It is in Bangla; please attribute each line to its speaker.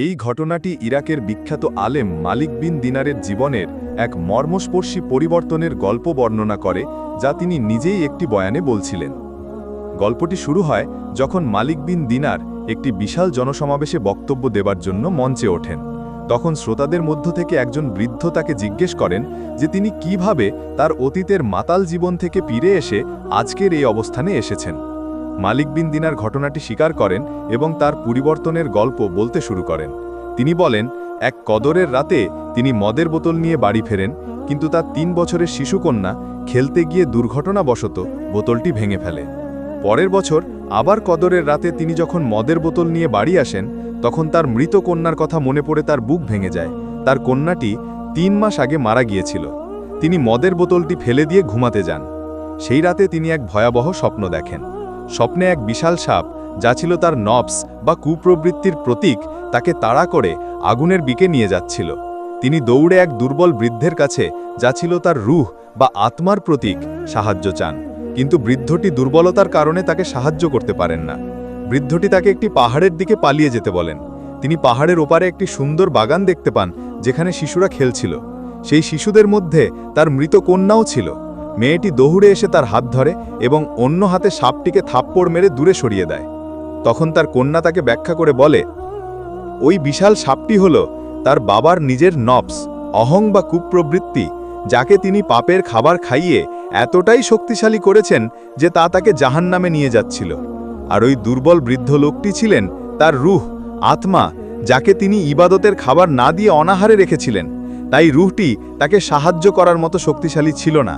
Speaker 1: এই ঘটনাটি ইরাকের বিখ্যাত আলেম মালিক বিন দিনারের জীবনের এক মর্মস্পর্শী পরিবর্তনের গল্প বর্ণনা করে, যা তিনি নিজেই একটি বয়ানে বলছিলেন। গল্পটি শুরু হয় যখন মালিক বিন দিনার একটি বিশাল জনসমাবেশে বক্তব্য দেবার জন্য মঞ্চে ওঠেন। তখন শ্রোতাদের মধ্য থেকে একজন বৃদ্ধ তাকে জিজ্ঞেস করেন যে তিনি কিভাবে তার অতীতের মাতাল জীবন থেকে ফিরে এসে আজকের এই অবস্থানে এসেছেন। মালিক বিন দিনার ঘটনাটি স্বীকার করেন এবং তার পরিবর্তনের গল্প বলতে শুরু করেন। তিনি বলেন, এক কদরের রাতে তিনি মদের বোতল নিয়ে বাড়ি ফেরেন, কিন্তু তার 3 বছরের শিশুকন্যা খেলতে গিয়ে দুর্ঘটনাবশত বোতলটি ভেঙে ফেলে। পরের বছর আবার কদরের রাতে তিনি যখন মদের বোতল নিয়ে বাড়ি আসেন, তখন তার মৃত কন্যার কথা মনে পড়ে তার বুক ভেঙে যায়। তার কন্যাটি 3 মাস আগে মারা গিয়েছিল। তিনি মদের বোতলটি ফেলে দিয়ে ঘুমাতে যান। সেই রাতে তিনি এক ভয়াবহ স্বপ্ন দেখেন। স্বপ্নে এক বিশাল সাপ, যা ছিল তার নবস বা কুপ্রবৃত্তির প্রতীক, তাকে তাড়া করে আগুনের দিকে নিয়ে যাচ্ছিল। তিনি দৌড়ে এক দুর্বল বৃদ্ধের কাছে, যা ছিল তার রূহ বা আত্মার প্রতীক, সাহায্য চান। কিন্তু বৃদ্ধটি দুর্বলতার কারণে তাকে সাহায্য করতে পারেন না। বৃদ্ধটি তাকে একটি পাহাড়ের দিকে পালিয়ে যেতে বলেন। তিনি পাহাড়ের ওপারে একটি সুন্দর বাগান দেখতে পান, যেখানে শিশুরা খেলছিল। সেই শিশুদের মধ্যে তার মৃত কন্যাও ছিল। মেয়েটি দৌড়ে এসে তার হাত ধরে এবং অন্য হাতে সাপটিকে থাপ্পড় মেরে দূরে সরিয়ে দেয়। তখন তার কন্যা তাকে ব্যাখ্যা করে বলে, ওই বিশাল সাপটি হল তার বাবার নিজের নবস, অহং বা কুপ্রবৃত্তি, যাকে তিনি পাপের খাবার খাইয়ে এতটাই শক্তিশালী করেছেন যে তা তাকে জাহান্নামে নিয়ে যাচ্ছিল। আর ওই দুর্বল বৃদ্ধ লোকটি ছিলেন তার রূহ, আত্মা, যাকে তিনি ইবাদতের খাবার না দিয়ে অনাহারে রেখেছিলেন। তাই রূহটি তাকে সাহায্য করার মতো শক্তিশালী ছিল না।